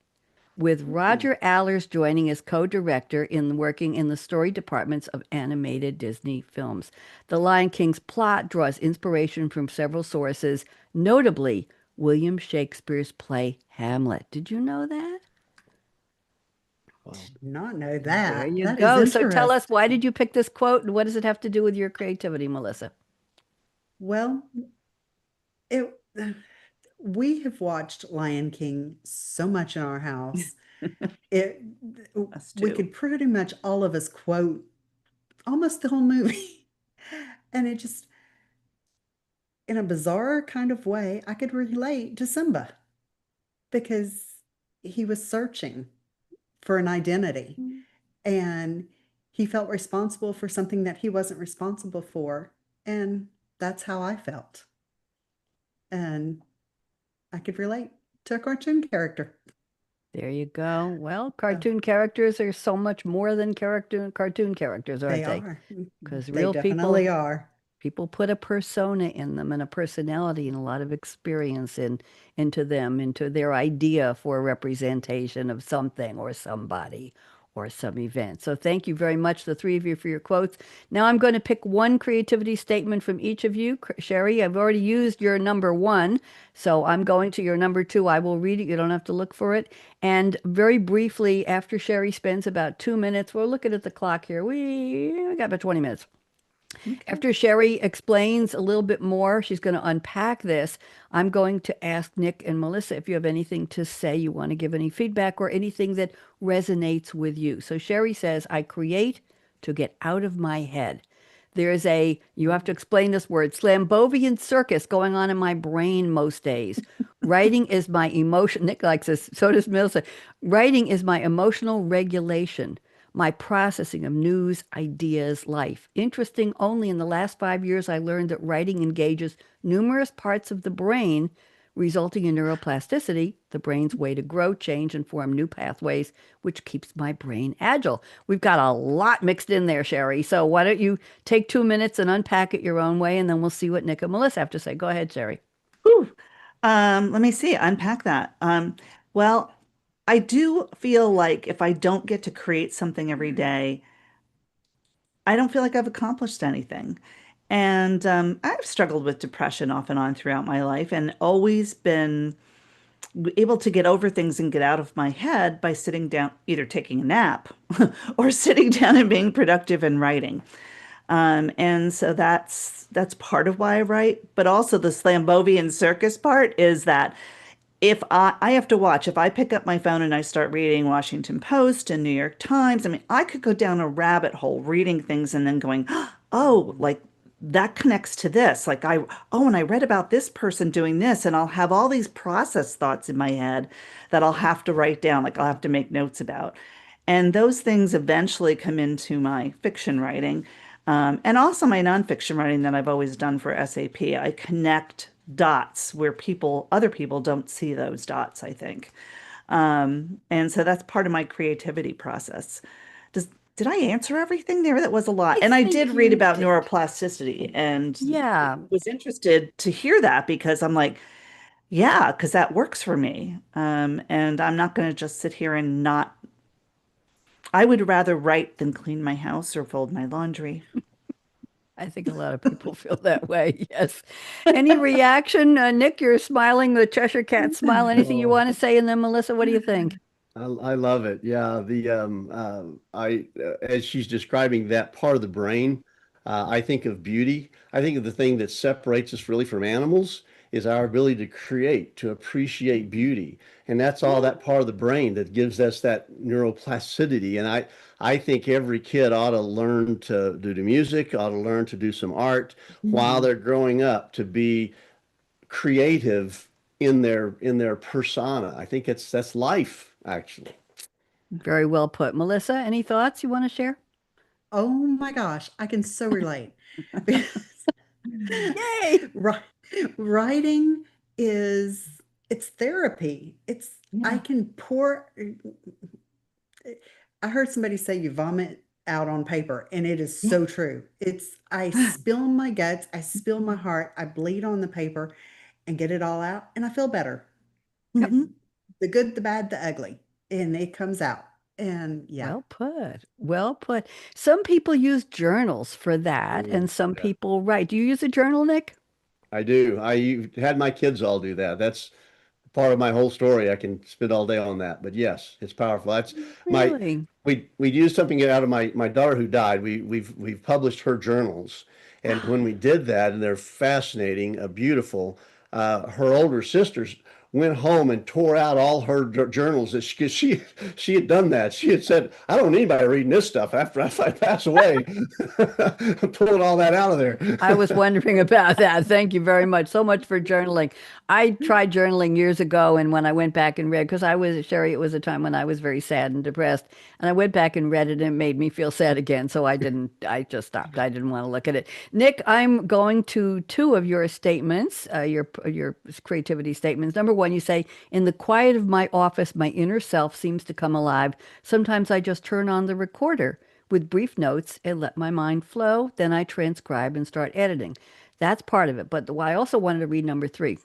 with Roger Allers joining as co-director in working in the story departments of animated Disney films. The Lion King's plot draws inspiration from several sources, notably William Shakespeare's play Hamlet. Did you know that? Wow. Not know There that. you That is go. So tell us, interesting. why did you pick this quote, and what does it have to do with your creativity, Melissa? Well, it we have watched Lion King so much in our house. It Us we too. could pretty much all of us quote almost the whole movie. And it just, in a bizarre kind of way, I could relate to Simba because he was searching for an identity and he felt responsible for something that he wasn't responsible for. And that's how I felt. And I could relate to a cartoon character. There you go. Well, So cartoon characters are so much more than cartoon characters, aren't they they? are. Because They real definitely are. people put a persona in them and a personality and a lot of experience into them, into their idea for a representation of something or somebody or some event. So thank you very much, the three of you, for your quotes. Now I'm going to pick one creativity statement from each of you. Sherry, I've already used your number one, so I'm going to your number two. I will read it. You don't have to look for it. And very briefly, after Sherry spends about 2 minutes, we're looking at the clock here. We got about 20 minutes. Okay. After Sherry explains a little bit more, she's going to unpack this. I'm going to ask Nick and Melissa if you have anything to say, you want to give any feedback or anything that resonates with you. So Sherry says, I create to get out of my head. There's you have to explain this word, Slambovian circus going on in my brain most days. Writing is my emotion. Nick likes this, so does Melissa. Writing is my emotional regulation, my processing of news, ideas, life. Interesting, only in the last 5 years, I learned that writing engages numerous parts of the brain, resulting in neuroplasticity, the brain's way to grow, change, and form new pathways, which keeps my brain agile. We've got a lot mixed in there, Sherry. So why don't you take 2 minutes and unpack it your own way, and then we'll see what Nick and Melissa have to say. Go ahead, Sherry. Whew. Let me see, unpack that. Well, I do feel like if I don't get to create something every day, I don't feel like I've accomplished anything. And I've struggled with depression off and on throughout my life and always been able to get over things and get out of my head by sitting down, either taking a nap or sitting down and being productive and writing. And so that's part of why I write. But also the Slambovian circus part is that if I have to watch, if I pick up my phone and I start reading Washington Post and New York Times, I mean, I could go down a rabbit hole reading things and then going, oh, like that connects to this. And I read about this person doing this, and I'll have all these process thoughts in my head that I'll have to write down, like I'll have to make notes about. And those things eventually come into my fiction writing, and also my nonfiction writing that I've always done for SAP. I connect dots where other people don't see those dots, I think. And so that's part of my creativity process. Does did I answer everything there? That was a lot. I And I think did read you about did. neuroplasticity and Yeah, was interested to hear that because I'm like, yeah, because that works for me. And I'm not going to just sit here and not, I would rather write than clean my house or fold my laundry. I think a lot of people feel that way. Yes. Any reaction? Nick, you're smiling, the Cheshire Cat smile. Anything you Oh, want to say? And then Melissa, what do you think? I love it. Yeah, as she's describing that part of the brain, I think of beauty. I think of the thing that separates us really from animals is our ability to create, to appreciate beauty, and that's all that part of the brain that gives us that neuroplasticity. And I think every kid ought to learn to do the music, ought to learn to do some art while Mhm. they're growing up, to be creative in their persona. I think that's life actually. Very well put. Melissa, any thoughts you want to share? Oh my gosh, I can so relate. Because Yay! Wri- Writing is it's therapy. It's I Yeah. can pour I heard somebody say you vomit out on paper, and it is Yeah. so true. It's I spill my guts, I spill my heart, I bleed on the paper and get it all out, and I feel better. Uh, Mhm. The good, the bad, the ugly, and it comes out. And yeah. Well put. Well put. Some people use journals for that, Mm, and some yeah, people write. Do you use a journal, Nick? I do. I had my kids all do that. That's part of my whole story. I can spend all day on that. But yes, it's powerful. That's my Really? we used something out of my daughter who died. We've published her journals, and when we did that, and they're fascinating, beautiful. Her older sisters went home and tore out all her journals that she had done that. She had said, "I don't need anybody reading this stuff after I pass away." Pulling all that out of there. I was wondering about that. Thank you very much. So much for journaling. I tried journaling years ago, and when I went back and read, because I was, Sherry, it was a time when I was very sad and depressed, and I went back and read it, and it made me feel sad again. So I just stopped. I didn't want to look at it. Nick, I'm going to two of your statements, your creativity statements. Number one, you say, "In the quiet of my office, my inner self seems to come alive. Sometimes I just turn on the recorder with brief notes and let my mind flow. Then I transcribe and start editing." That's part of it. But I also wanted to read number three.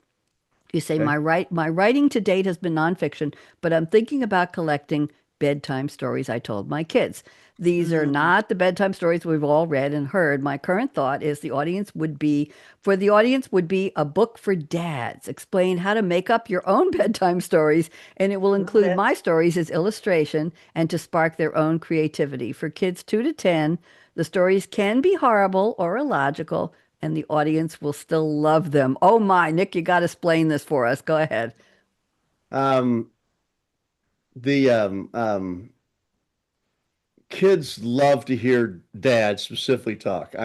You say Okay. my writing to date has been nonfiction, but I'm thinking about collecting bedtime stories I told my kids. These are Mm. not the bedtime stories we've all read and heard. My current thought is the audience would be a book for dads. Explain how to make up your own bedtime stories, and it will Love include it. my stories as illustration and to spark their own creativity. For kids 2 to 10, the stories can be horrible or illogical, and the audience will still love them. Oh my, Nick, you got to explain this for us. Go ahead. Um, the kids love to hear dad specifically talk.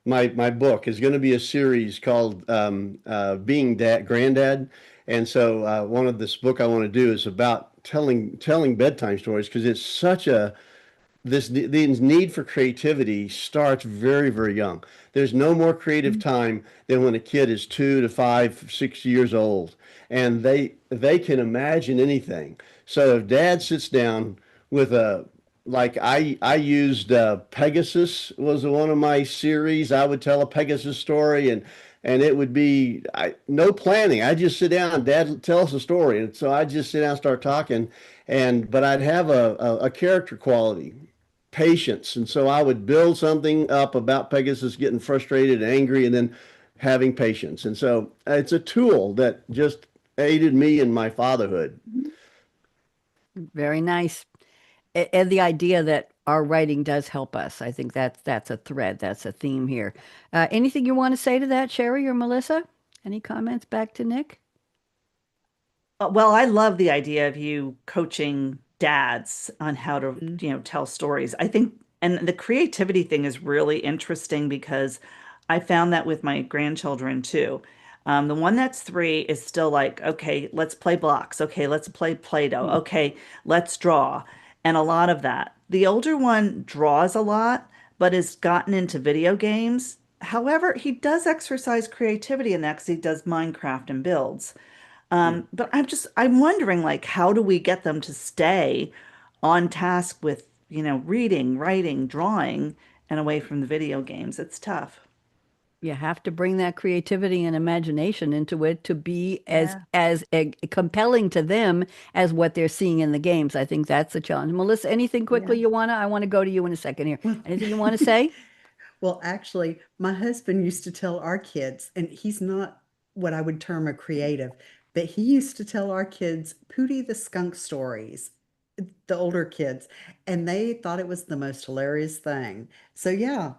My book is going to be a series called Being Dad Granddad, and so one of this book I want to do is about telling bedtime stories because it's such a the need for creativity starts very young. There's no more creative time than when a kid is 2 to 5, 6 years old, and they can imagine anything. So if dad sits down with a like I used Pegasus was one of my series. I would tell a Pegasus story and it would be no planning. I just sit down, Dad, tell us a story, and so I just sit down and start talking, and but I'd have a character quality patience. And so I would build something up about Pegasus getting frustrated and angry and then having patience. And so it's a tool that just aided me in my fatherhood. Very nice. And the idea that our writing does help us. I think that's a thread. That's a theme here. Anything you want to say to that, Sherry or Melissa? Any comments back to Nick? Well, I love the idea of you coaching dads on how to, Mm. tell stories. I think, and the creativity thing is really interesting because I found that with my grandchildren too. The one that's 3 is still like, okay, let's play blocks. Okay, let's play Play-Doh. Mm. Okay, let's draw. And a lot of that. The older one draws a lot, but has gotten into video games. However, he does exercise creativity in that because he does Minecraft and builds. Mm. But I'm wondering, like, how do we get them to stay on task with reading, writing, drawing, and away from the video games. It's tough. You have to bring that creativity and imagination into it to be as Yeah. compelling to them as what they're seeing in the games. I think that's the challenge. Melissa, anything Yeah. quickly you wanna? I want to go to you in a second here. Well, Anything you want to say? well, actually, my husband used to tell our kids, and he's not what I would term a creative, but he used to tell our kids Pootie the skunk stories, the older kids, and they thought it was the most hilarious thing. So yeah,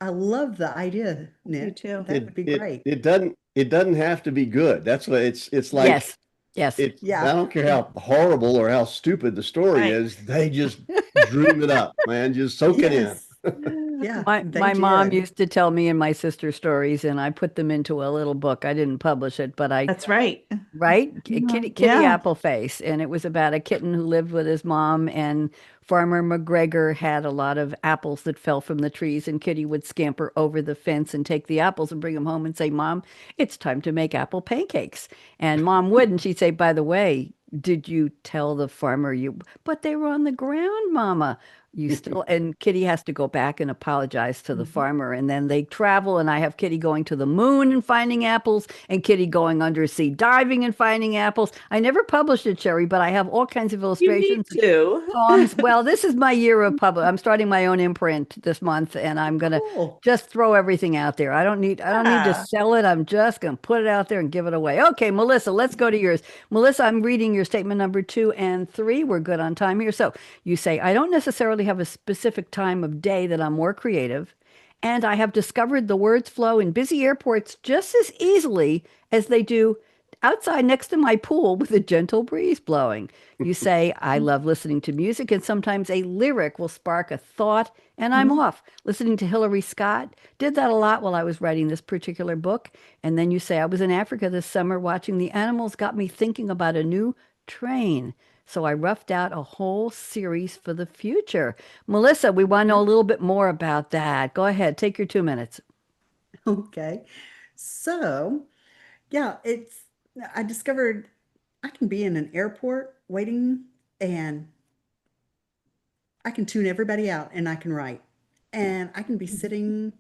I love the idea, You Nick. too. That would be It great. it doesn't have to be good. That's what it's like. Yes. Yes. Yeah. I don't care how horrible or how stupid the story Right. is. They just dream it up, man. Just soak it in. Yes. Yeah, My they my mom did. used to tell me and my sister stories, and I put them into a little book. I didn't publish it, but I That's right. right? Mhm. Kitty Yeah. Appleface. And it was about a kitten who lived with his mom, and Farmer McGregor had a lot of apples that fell from the trees, and Kitty would scamper over the fence and take the apples and bring them home and say, Mom, it's time to make apple pancakes. And Mom would, and she'd say, By the way, did you tell the farmer but they were on the ground, Mama. You still, and Kitty has to go back and apologize to the Mhm. farmer. And then they travel, and I have Kitty going to the moon and finding apples, and Kitty going undersea diving and finding apples. I never published it, Sherry, but I have all kinds of You need illustrations, to. poems. Well, this is my year of public. I'm starting my own imprint this month, and I'm gonna Cool. just throw everything out there. I don't need to Yeah. sell it. I'm just gonna put it out there and give it away. Okay, Melissa, let's go to yours. Melissa, I'm reading your statement number 2 and 3. We're good on time here. So you say, I don't necessarily have a specific time of day that I'm more creative, and I have discovered the words flow in busy airports just as easily as they do outside next to my pool with a gentle breeze blowing. You say, I love listening to music, and sometimes a lyric will spark a thought, and I'm Mhm. off. Listening to Hillary Scott did that a lot while I was writing this particular book. And then you say, I was in Africa this summer watching the animals, got me thinking about a new train. So I roughed out a whole series for the future. Melissa, we want to know a little bit more about that. Go ahead, take your 2 minutes. Okay. So, yeah, I discovered I can be in an airport waiting and I can tune everybody out and I can write. And I can be sitting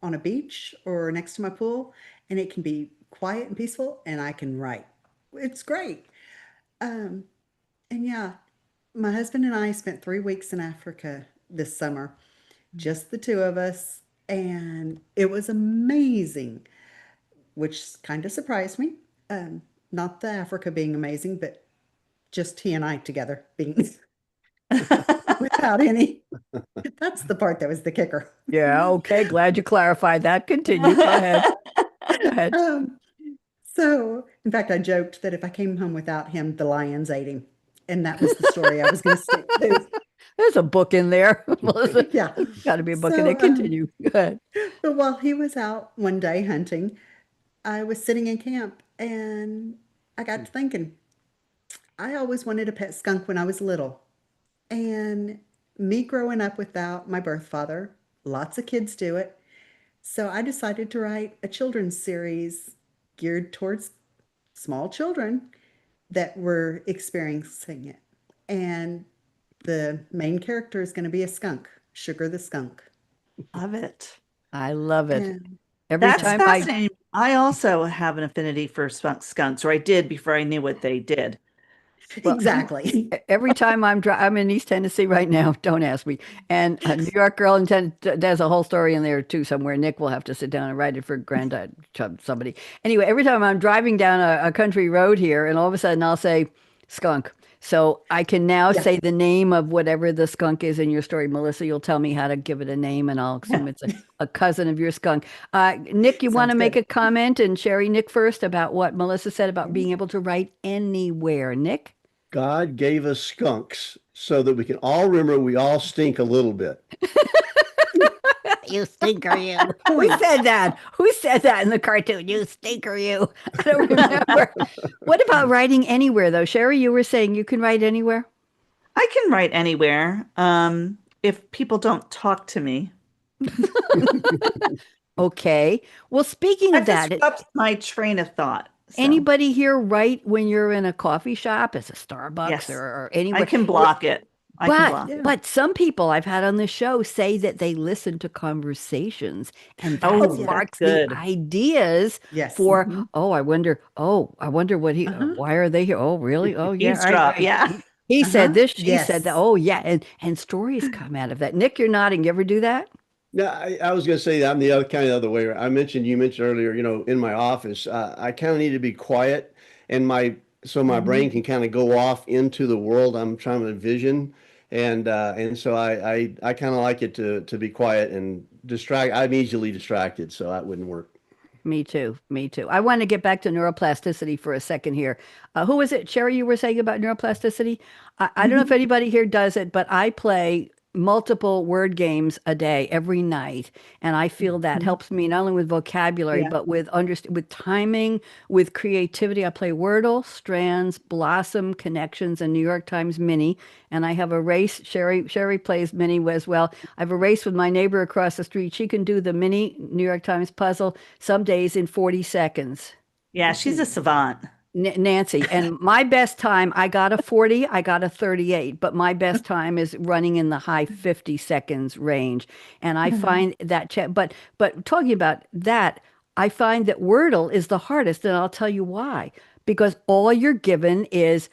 on a beach or next to my pool and it can be quiet and peaceful and I can write. It's great. Um, and yeah, my husband and I spent 3 weeks in Africa this summer, just the two of us, and it was amazing, which kind of surprised me. Not the Africa being amazing, but just he and I together being without any. That's the part that was the kicker. Yeah, okay. Glad you clarified that. Continue. Go ahead. Go ahead. Um, so, in fact, I joked that if I came home without him, the lions ate him. And that was the story I was going to stick to. There's a book in there. Melissa, Yeah. got to be a book in So, there. Continue. Go ahead. but while he was out one day hunting, I was sitting in camp and I got to thinking, I always wanted a pet skunk when I was little. And me growing up without my birth father, lots of kids do it. So I decided to write a children's series geared towards small children that were experiencing it. And the main character is going to be a skunk, Sugar the skunk. Love it. I love it. And Every That's time fascinating. I also have an affinity for skunks, or I did before I knew what they did. well, exactly. every time I'm in East Tennessee right now. Don't ask me. And a New York girl in there's a whole story in there too somewhere. Nick will have to sit down and write it for granddad somebody. Anyway, every time I'm driving down a country road here, and all of a sudden I'll say skunk. So I can now Yes. say the name of whatever the skunk is in your story. Melissa, you'll tell me how to give it a name, and I'll assume it's a cousin of your skunk. Nick, you want Sounds to make good. a comment? And Sherry, Nick first about what Melissa said about being able to write anywhere. Nick? God gave us skunks so that we can all remember we all stink a little bit. You stinker, you. Who said that? Who said that in the cartoon? You stinker, you. I don't remember. What about writing anywhere, though? Sherry, you were saying you can write anywhere? I can write anywhere, if people don't talk to me. Okay. Well, speaking of That that, disrupts my train of thought. So, anybody here write when you're in a coffee shop, as a Starbucks yes, or I anywhere? can block it. I can But block. Yeah. but some people I've had on the show say that they listen to conversations and that Oh, yeah. that's sparks the good. ideas Yes. for, Mhm. I wonder what Uh-huh. why are they here? Oh, really? Oh, yeah. Eavesdrop. Yeah. He said Uh-huh. this, she said that. Yes. Oh, yeah. And stories come out of that. Nick, you're nodding. You ever do that? Yeah, I was going to say that I'm the other kind of the other way. You mentioned earlier, in my office, I kind of need to be quiet and my brain Mhm. can kind of go off into the world I'm trying to envision. And so I kind of like it to be quiet and distract. I'm easily distracted, so that wouldn't work. Me too. Me too. I want to get back to neuroplasticity for a second here. Who was it, Sherry, you were saying about neuroplasticity? I don't know if Mhm. anybody here does it, but I play multiple word games a day, every night. And I feel that Mhm. helps me not only with vocabulary, Yeah. but with timing, with creativity. I play Wordle, Strands, Blossom, Connections, and New York Times Mini. And I have a race. Sherry plays Mini as well. I have a race with my neighbor across the street. She can do the Mini New York Times puzzle some days in 40 seconds. Yeah, she's a savant. Nancy, and my best time, I got a 40, I got a 38, but my best time is running in the high 50 seconds range. And I find that, but talking about that, I find that Wordle is the hardest, and I'll tell you why. Because all you're given is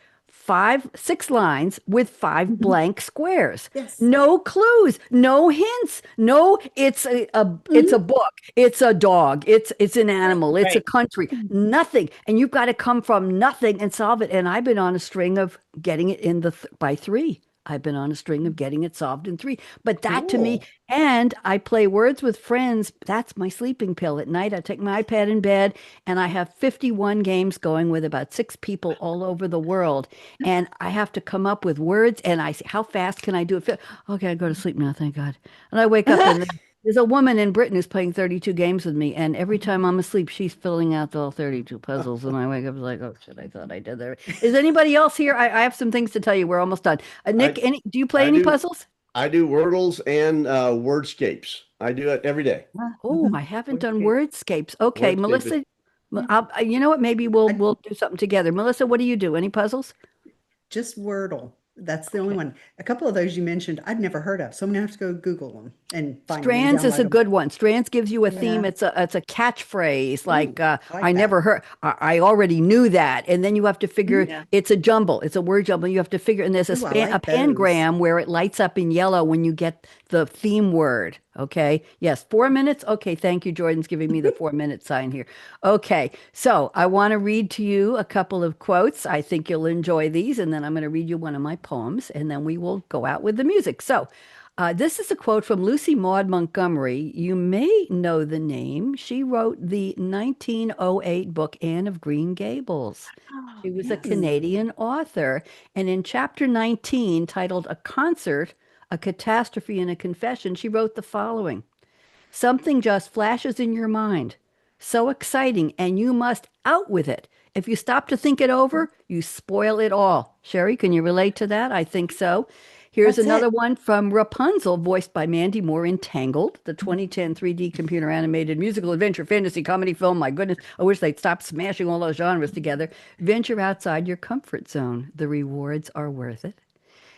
six lines with five Mhm. blank squares. Yes. No clues, no hints, no, it's a Mhm. book, it's a dog, it's an animal, it's a Right. country, nothing. And you've got to come from nothing and solve it. And I've been on a string of getting it in by three. I've been on a string of getting it solved in three. But that to me, Cool. and I play words with friends. That's my sleeping pill at night. I take my iPad in bed and I have 51 games going with about six people all over the world. And I have to come up with words and I say, how fast can I do it? Okay, I go to sleep now, thank God. And I wake up and there's a woman in Britain who's playing 32 games with me. And every time I'm asleep, she's filling out all 32 puzzles. And I wake up like, oh shit, I thought I did that. Is anybody else here? I have some things to tell you. We're almost done. Nick, I do you play I any do puzzles? I do Wordles and wordscapes. I do it every day. Oh, Mhm. I haven't done Okay. wordscapes. Okay, Wordscape is Melissa, you know what? Maybe we'll I we'll do something together. Melissa, what do you do? Any puzzles? just Wordle. That's the only Okay. one. A couple of those you mentioned I'd never heard of. So I'm gonna have to go Google them and find them and Strands is download a them. good one. Strands gives you a theme. Yeah. It's a catchphrase like Ooh, I I like that. never heard. I already knew that, and then you have to figure. Yeah. It's a jumble. It's a word jumble. You have to figure, and there's Ooh, I a like those. pangram where it lights up in yellow when you get the theme word. Okay. Yes. 4 minutes. Okay. Thank you. Jordan's giving me the 4 minute sign here. Okay. So I want to read to you a couple of quotes. I think you'll enjoy these, and then I'm going to read you one of my poems, and then we will go out with the music. So. This is a quote from Lucy Maud Montgomery. You may know the name. She wrote the 1908 book Anne of Green Gables. Oh, She was a yes. Ooh. Canadian author. And in chapter 19, titled A Concert, a Catastrophe, and a Confession, she wrote the following. Something just flashes in your mind. So exciting, and you must out with it. If you stop to think it over, you spoil it all. Sherry, can you relate to that? I think so. Here's That's another it. one from Rapunzel, voiced by Mandy Moore in Tangled, the 2010 3D computer animated musical adventure fantasy comedy film. My goodness, I wish they'd stop smashing all those genres together. Venture outside your comfort zone. The rewards are worth it.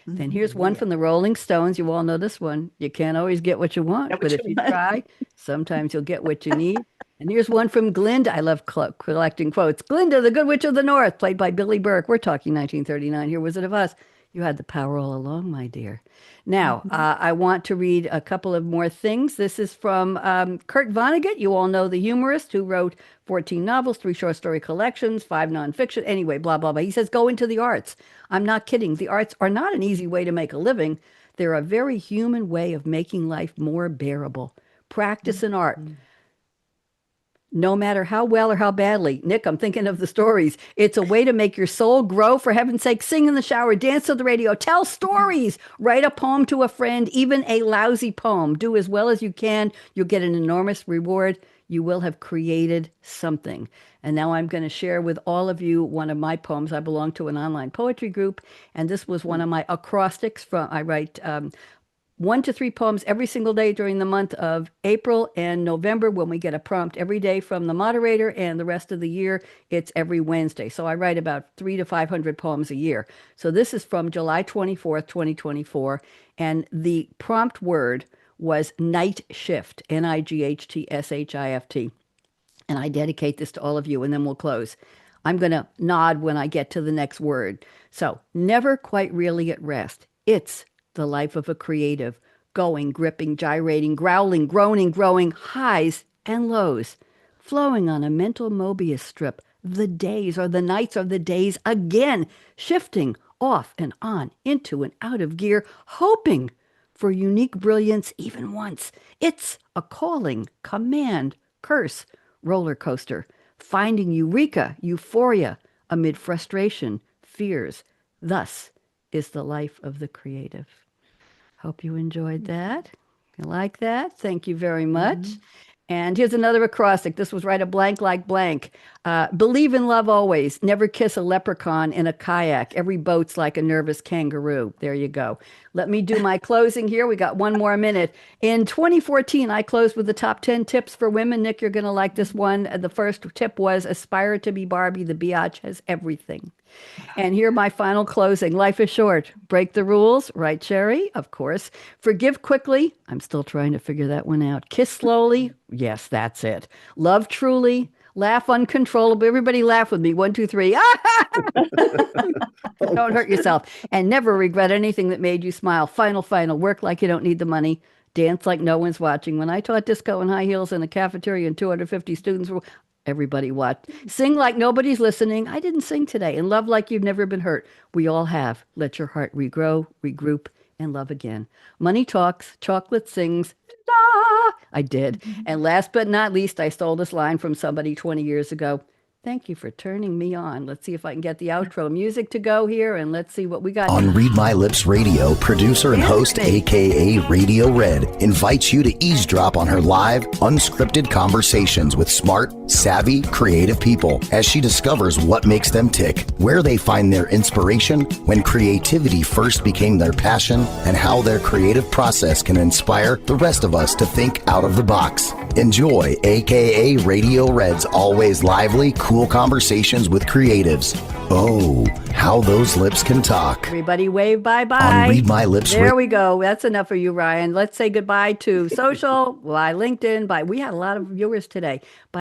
Then here's one Yeah. from the Rolling Stones. You all know this one. You can't always get what you want, That but what if you you want. try, sometimes you'll get what you need. And here's one from Glinda. I love collecting quotes. Glinda, the Good Witch of the North, played by Billy Burke. We're talking 1939 here, Wizard of Oz. You had the power all along, my dear. Now, Mhm. I want to read a couple of more things. This is from Kurt Vonnegut. You all know the humorist who wrote 14 novels, three short story collections, five nonfiction. Anyway, blah, blah, blah. He says, go into the arts. I'm not kidding. The arts are not an easy way to make a living. They're a very human way of making life more bearable. Practice an art, Mhm. no matter how well or how badly. Nick, I'm thinking of the stories. It's a way to make your soul grow. For heaven's sake, sing in the shower, dance to the radio, tell stories, write a poem to a friend, even a lousy poem. Do as well as you can. You'll get an enormous reward. You will have created something. And now I'm going to share with all of you one of my poems. I belong to an online poetry group, and this was one of my acrostics from, I write 1 to 3 poems every single day during the month of April and November, when we get a prompt every day from the moderator, and the rest of the year it's every Wednesday. So I write about 300 to 500 poems a year. So this is from July 24th, 2024, and the prompt word was night shift, NIGHTSHIFT. And I dedicate this to all of you, and then we'll close. I'm going to nod when I get to the next word. So, never quite really at rest. It's the life of a creative, going, gripping, gyrating, growling, groaning, growing, highs and lows, flowing on a mental Mobius strip. The days or the nights are the days again, shifting off and on, into and out of gear, hoping for unique brilliance even once. It's a calling, command, curse, roller coaster, finding eureka, euphoria amid frustration, fears. Thus is the life of the creative. Hope you enjoyed that. You like that? Thank you very much. And here's another acrostic. This was write a blank like blank. Believe in love always. Never kiss a leprechaun in a kayak. Every boat's like a nervous kangaroo. There you go. Let me do my closing here. We got one more minute. In 2014, I closed with the top 10 tips for women. Nick, you're going to like this one. The first tip was aspire to be Barbie. The biatch has everything. And here my final closing. Life is short. Break the rules. Right, Sherry? Of course. Forgive quickly. I'm still trying to figure that one out. Kiss slowly. Yes, that's it. Love truly. Laugh uncontrollably. Everybody laugh with me. 1, 2, 3. Don't hurt yourself. And never regret anything that made you smile. Final. Work like you don't need the money. Dance like no one's watching. When I taught disco in high heels in a cafeteria and 250 students were... Everybody watched. Sing like nobody's listening. I didn't sing today. And love like you've never been hurt. We all have. Let your heart regrow, regroup, and love again. Money talks. Chocolate sings. Da! I did. And last but not least, I stole this line from somebody 20 years ago. Thank you for turning me on. Let's see if I can get the outro music to go here, and let's see what we got. On Read My Lips Radio, producer and host, akaRadioRed, invites you to eavesdrop on her live, unscripted conversations with smart, savvy, creative people as she discovers what makes them tick, where they find their inspiration, when creativity first became their passion, and how their creative process can inspire the rest of us to think out of the box. Enjoy akaRadioRed's always lively, cool conversations with creatives. Oh, how those lips can talk. Everybody wave bye-bye. On Read My Lips There we go. That's enough for you, Ryan. Let's say goodbye to social, bye LinkedIn, bye. We had a lot of viewers today. Bye.